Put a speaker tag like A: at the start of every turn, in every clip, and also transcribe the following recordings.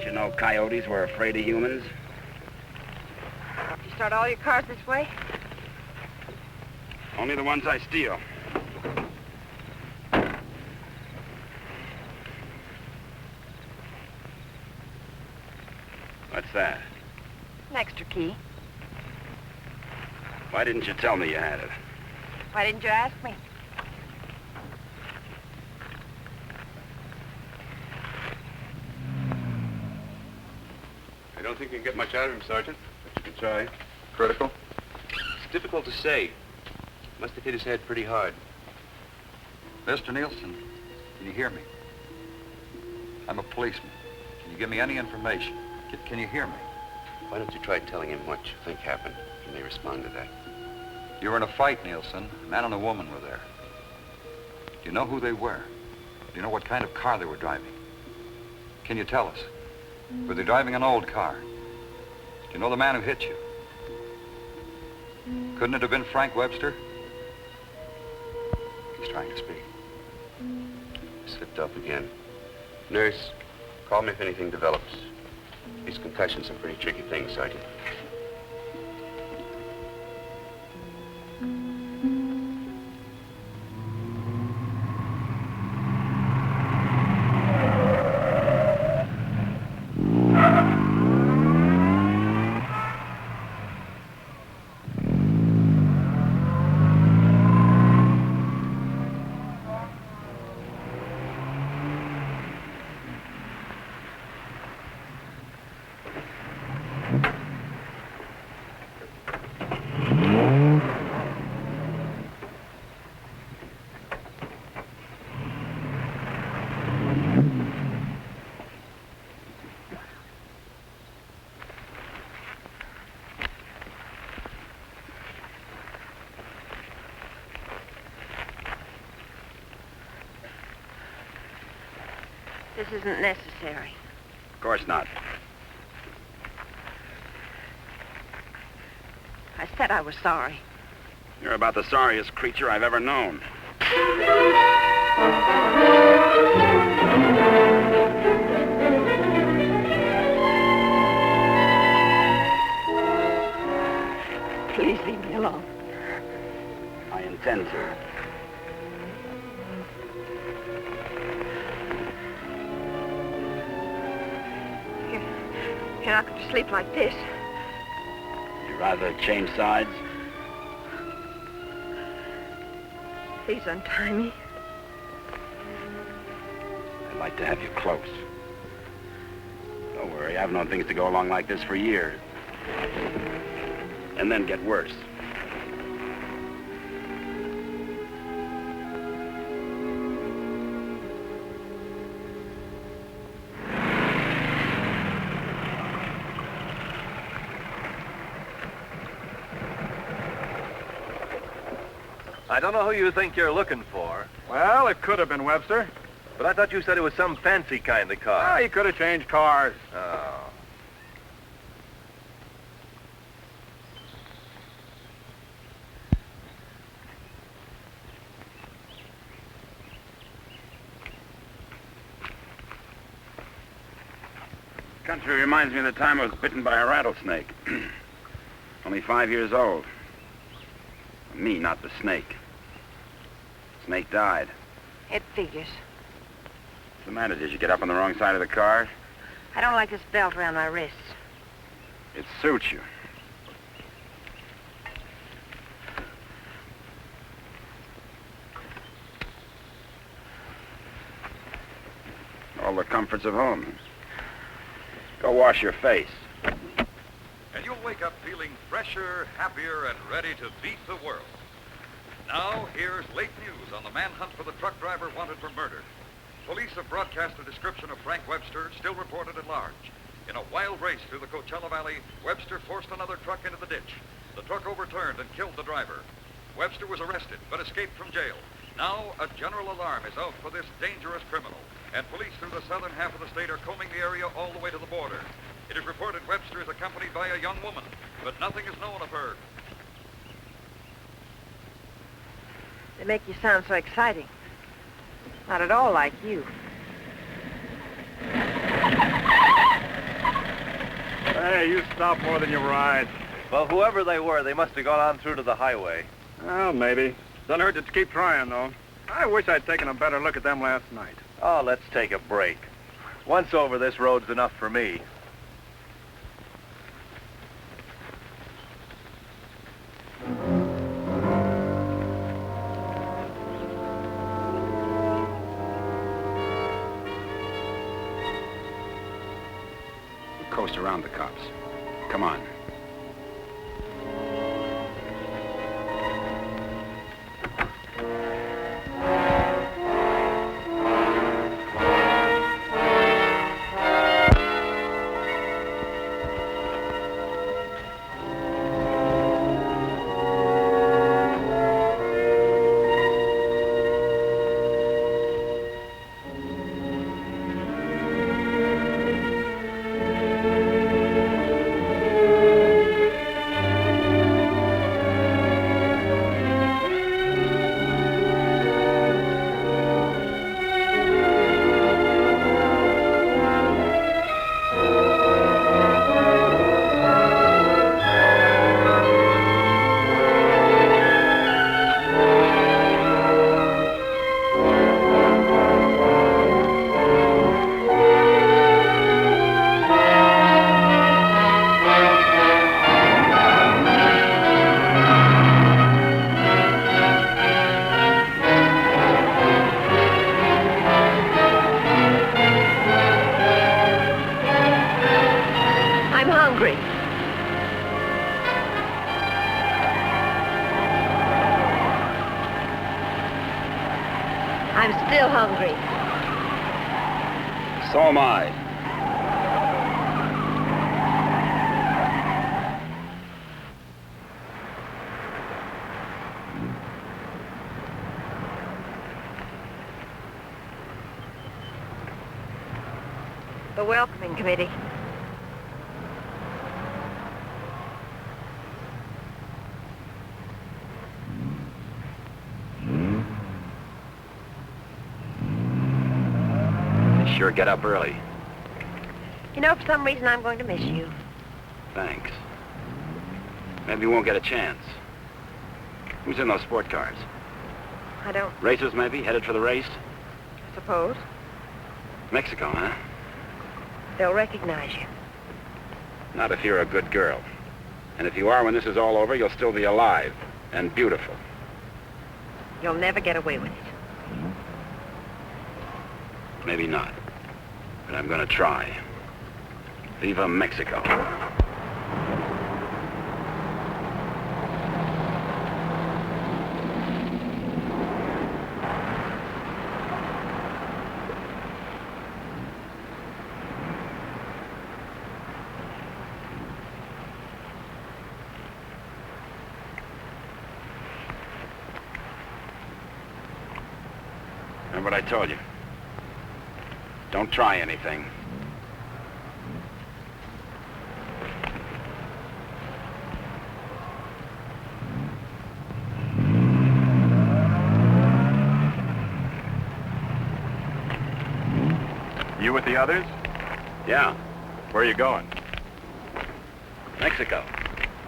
A: Didn't you know coyotes were afraid of humans?
B: You start all your cars this way?
A: Only the ones I steal. What's that?
B: An extra key.
A: Why didn't you tell me you had it?
B: Why didn't you ask me?
C: I don't think you can get much out of him, Sergeant, but you can try. Critical? It's difficult to say. Must have hit his head pretty hard.
D: Mr. Nielsen, can you hear me? I'm a policeman. Can you give me any information? Can you hear me?
C: Why don't you try telling him what you think happened? He may respond to that.
D: You were in a fight, Nielsen. A man and a woman were there. Do you know who they were? Do you know what kind of car they were driving? Can you tell us? Were they driving an old car? Do you know the man who hit you? Couldn't it have been Frank Webster? He's trying to speak.
C: He slipped up again. Nurse, call me if anything develops. These concussions are pretty tricky things, Sergeant.
B: This isn't necessary.
A: Of course not.
B: I said I was sorry.
A: You're about the sorriest creature I've ever known.
B: Please leave me alone.
A: I intend to.
B: You're not going to sleep like this.
A: You'd rather change sides?
B: Please untie me.
A: I'd like to have you close. Don't worry, I've known things to go along like this for years. And then get worse.
E: I don't know who you think you're looking for,
F: Well, it could have been Webster.
E: but I thought you said it was some fancy kind of car.
F: Ah, he could have changed cars.
E: Oh.
A: Country reminds me of the time I was bitten by a rattlesnake. Only 5 years old. Me, not the snake. Snake died.
B: It figures.
A: What's the matter? Did you get up on the wrong side of the car?
B: I don't like this belt around my wrists.
A: It suits you. All the comforts of home. Go wash your face.
G: And you'll wake up feeling fresher, happier, and ready to beat the world. Now, here's late news on the manhunt for the truck driver wanted for murder. Police have broadcast a description of Frank Webster, still reported at large. In a wild race through the Coachella Valley, Webster forced another truck into the ditch. The truck overturned and killed the driver. Webster was arrested, but escaped from jail. Now, a general alarm is out for this dangerous criminal, and police through the southern half of the state are combing the area all the way to the border. It is reported Webster is accompanied by a young woman, but nothing is known of her.
B: They make you sound so exciting. Not at all like you.
F: Hey, you stop more than you ride.
E: Well, whoever they were, they must have gone on through to the highway.
F: Well, maybe. Doesn't hurt to keep trying, though. I wish I'd taken a better look at them last night.
E: Oh, let's take a break. Once over, this road's enough for me.
A: Coast around the cops. Come on.
B: I'm still hungry.
A: So am I.
B: The welcoming committee.
A: They sure get up early.
B: You know, for some reason, I'm going to miss you.
A: Thanks. Maybe we won't get a chance. Who's in those sport cars?
B: I don't
A: Racers, maybe? Headed for the race?
B: suppose.
A: Mexico, huh?
B: They'll recognize you.
A: Not if you're a good girl. And if you are, when this is all over, you'll still be alive and beautiful.
B: You'll never get away with it.
A: Maybe not. But I'm gonna try. Viva Mexico. Remember what I told you? Don't try anything.
F: You with the others?
A: Yeah,
F: Where are you going?
A: Mexico.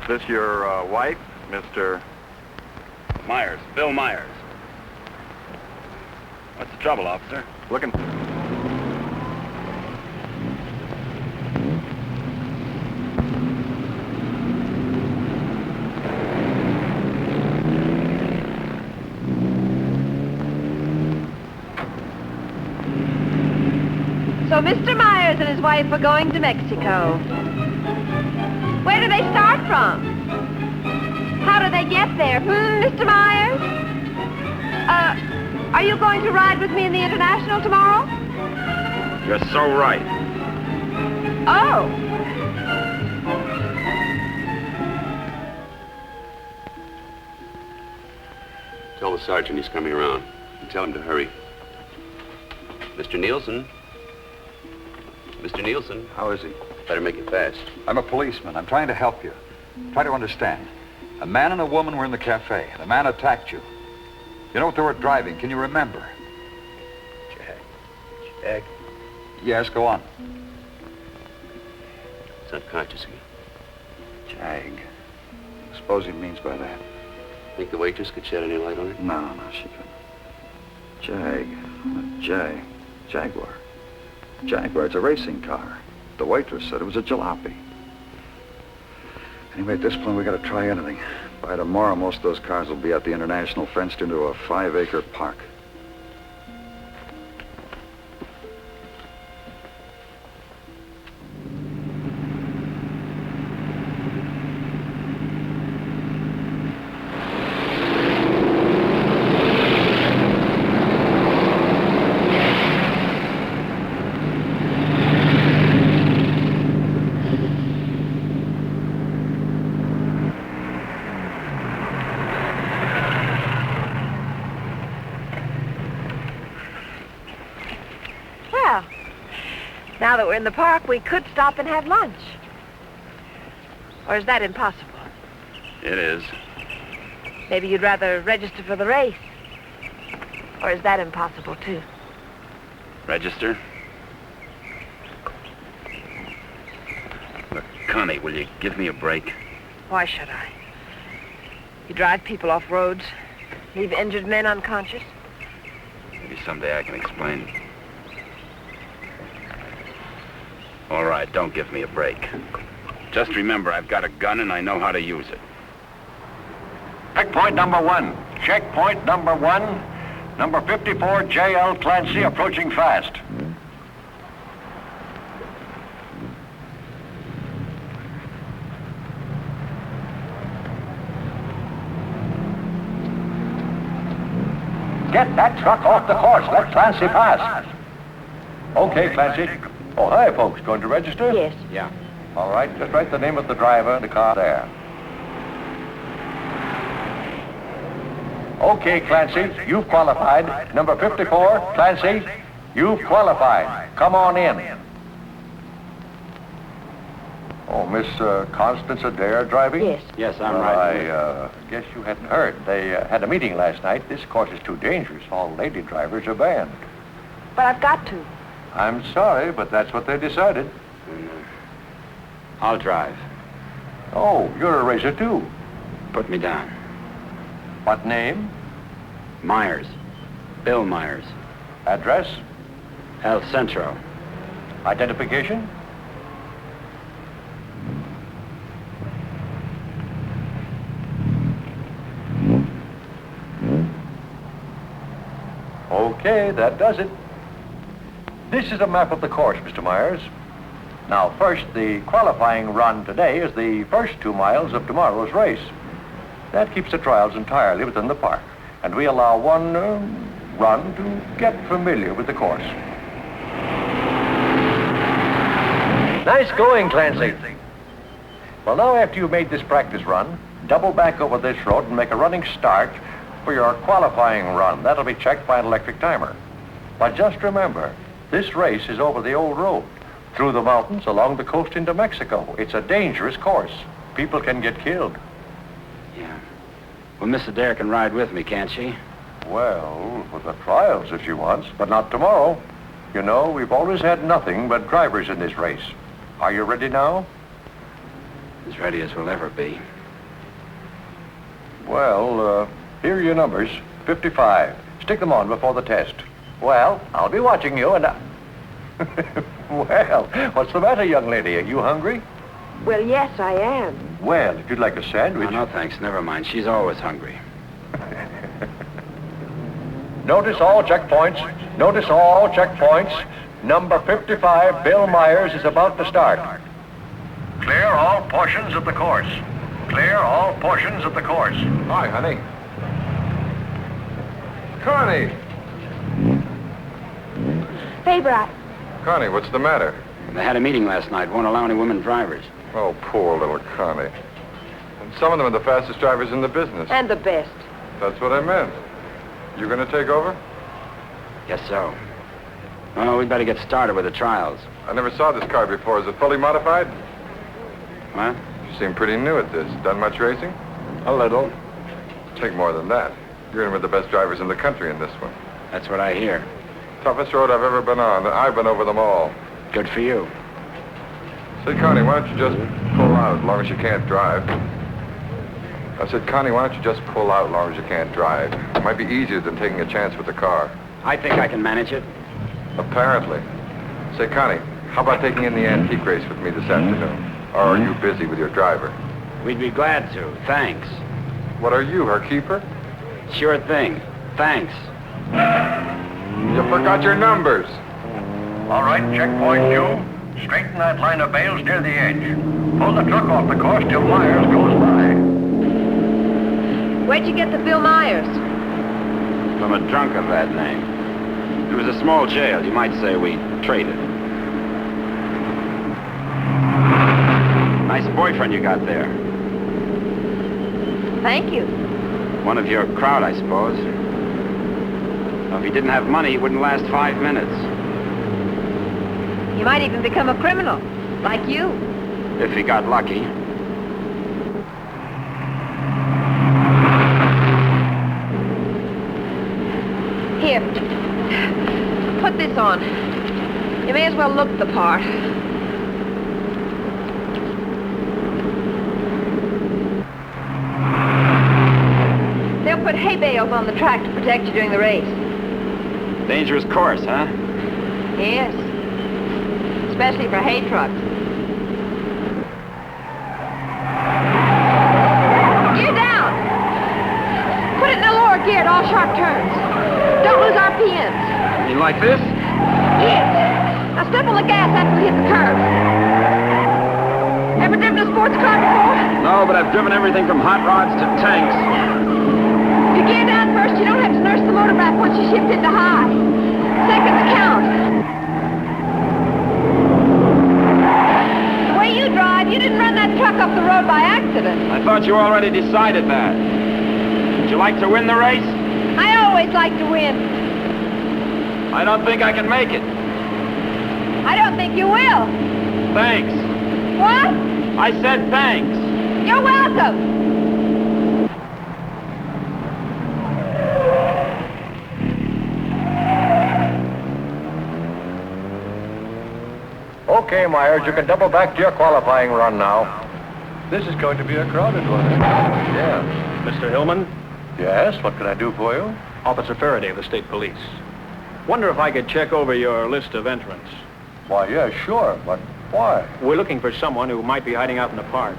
F: Is this your wife, Mr.
A: Myers, Bill Myers. What's the trouble, officer?
F: Looking?
B: So Mr. Myers and his wife are going to Mexico. Where do they start from? How do they get there? Mr. Myers? Are you going to ride with me in the International tomorrow?
A: You're so right.
B: Oh.
C: Tell the sergeant he's coming around. And tell him to hurry. Mr. Nielsen? Mr. Nielsen?
D: How is he?
C: Better make it fast.
D: I'm a policeman. I'm trying to help you. Try to understand. A man and a woman were in the cafe. The man attacked you. You know what they were driving? Can you remember?
C: Jack.
D: Yes, go on.
C: It's unconscious again.
D: Jag. Suppose he means by that.
C: Think the waitress could shed any light on it?
D: No, she couldn't. Jag. Jaguar. Jaguar, it's a racing car. The waitress said it was a jalopy. Anyway, at this point, we gotta try anything. By tomorrow, most of those cars will be at the International, fenced into a 5-acre park.
B: Now that we're in the park, we could stop and have lunch. Or is that impossible?
A: It is.
B: Maybe you'd rather register for the race. Or is that impossible, too?
A: Register? Look, Connie, will you give me a break?
B: Why should I? You drive people off roads, leave injured men unconscious.
A: Maybe someday I can explain. All right, don't give me a break. Just remember, I've got a gun and I know how to use it.
H: Checkpoint number 1. Checkpoint number 1. Number 54, J.L. Clancy, approaching fast. Get that truck off the course. Let Clancy pass. Okay, Clancy. Oh, hi, folks. Going to register?
B: Yes.
A: Yeah.
H: All right, just write the name of the driver and the car there. Okay, Clancy, you've qualified. Number 54, Clancy, you've qualified. Come on in. Oh, Miss Constance Adair driving?
B: Yes.
A: Yes, I'm
H: Well,
A: right.
H: I guess you hadn't heard. They had a meeting last night. This course is too dangerous. All lady drivers are banned.
B: But I've got to.
H: I'm sorry, but that's what they decided.
A: I'll drive.
H: Oh, you're a racer, too.
A: Put me down.
H: What name?
A: Myers. Bill Myers.
H: Address?
A: El Centro.
H: Identification? Okay, that does it. This is a map of the course, Mr. Myers. Now, first, the qualifying run today is the first 2 miles of tomorrow's race. That keeps the trials entirely within the park, and we allow one run to get familiar with the course. Nice going, Clancy. Well, now after you've made this practice run, double back over this road and make a running start for your qualifying run. That'll be checked by an electric timer. But just remember, this race is over the old road, through the mountains, along the coast into Mexico. It's a dangerous course. People can get killed.
A: Yeah. Well, Miss Adair can ride with me, can't she?
H: Well, for the trials if she wants, but not tomorrow. You know, we've always had nothing but drivers in this race. Are you ready now?
A: As ready as we'll ever be.
H: Well, here are your numbers. 55. Stick them on before the test. Well, I'll be watching you and Well, what's the matter, young lady? Are you hungry?
B: Well, yes, I am.
H: Well, if you'd like a sandwich...
A: No, thanks. Never mind. She's always hungry.
H: Notice all checkpoints. Notice all checkpoints. Number 55, Bill Myers, is about to start. Clear all portions of the course. Clear all portions of the course.
C: Hi, honey. Connie!
B: Faber,
C: Connie, what's the matter?
A: They had a meeting last night. Won't allow any women drivers.
C: Oh, poor little Connie. And some of them are the fastest drivers in the business.
B: and the best.
C: That's what I meant. You gonna take over?
A: Guess so. Well, we better get started with the trials.
C: I never saw this car before. Is it fully modified?
A: What?
C: You seem pretty new at this. Done much racing?
A: A little.
C: Take more than that. You're in with the best drivers in the country in this one.
A: That's what I hear.
C: Toughest road I've ever been on. I've been over them all.
A: Good for you.
I: Say, Connie, why don't you just pull out as long as you can't drive? I said, Connie, why don't you just pull out as long as you can't drive? It might be easier than taking a chance with the car.
A: I think I can manage it.
I: Apparently. Say, Connie, how about taking in the antique race with me this afternoon? Or are you busy with your driver?
A: We'd be glad to. Thanks.
I: What are you, her keeper?
A: Sure thing. Thanks.
I: You forgot your numbers.
H: All right, checkpoint Q. Straighten that line of bales near the edge. Pull the truck off the course till Myers goes by.
B: Where'd you get the Bill Myers?
A: From a drunk of that name. It was a small jail. You might say we traded. Nice boyfriend you got there.
B: Thank you.
A: One of your crowd, I suppose. Well, if he didn't have money, he wouldn't last 5 minutes.
B: He might even become a criminal, like you.
A: If he got lucky.
B: Here. Put this on. You may as well look the part. They'll put hay bales on the track to protect you during the race.
A: Dangerous course, huh?
B: Yes. Especially for hay trucks. Gear down! Put it in the lower gear at all sharp turns. Don't lose RPMs.
A: You like this?
B: Yes. Now step on the gas after we hit the curve. Ever driven a sports car before?
A: No, but I've driven everything from hot rods to tanks.
B: If you gear down first, you don't have to nurse the motor back once you shift into high. Seconds count. The way you drive, you didn't run that truck off the road by accident.
A: I thought you already decided that. Would you like to win the race?
B: I always like to win.
A: I don't think I can make it.
B: I don't think you will.
A: Thanks.
B: What?
A: I said thanks.
B: You're welcome.
H: Okay, Myers, you can double back to your qualifying run now. This is going to be a crowded one, eh? Yeah.
F: Mr. Hillman?
H: Yes, what can I do for you?
F: Officer Faraday of the State Police. Wonder if I could check over your list of entrants.
H: Why, yeah, sure, but why?
F: We're looking for someone who might be hiding out in the park.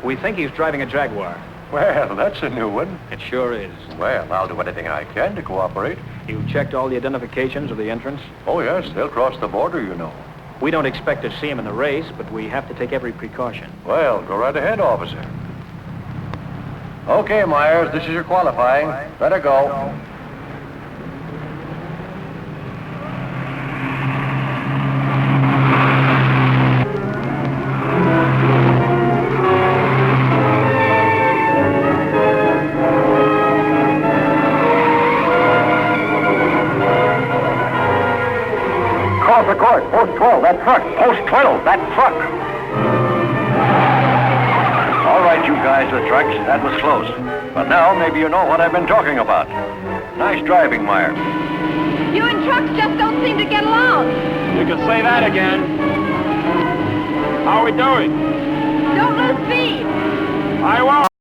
F: We think he's driving a Jaguar.
H: Well, that's a new one.
F: It sure is.
H: Well, I'll do anything I can to cooperate.
F: You checked all the identifications of the entrants?
H: Oh, yes, they'll cross the border, you know.
F: We don't expect to see him in the race, but we have to take every precaution.
H: Well, go right ahead, officer. Okay, Myers, this is your qualifying. Better go. Call for court. Post 12, that truck. Post 12, that truck. All right, you guys with trucks, that was close. But now maybe you know what I've been talking about. Nice driving, Myers.
B: You and trucks just don't seem to get along.
A: You can say that again. How are we doing?
B: Don't lose speed.
A: I won't.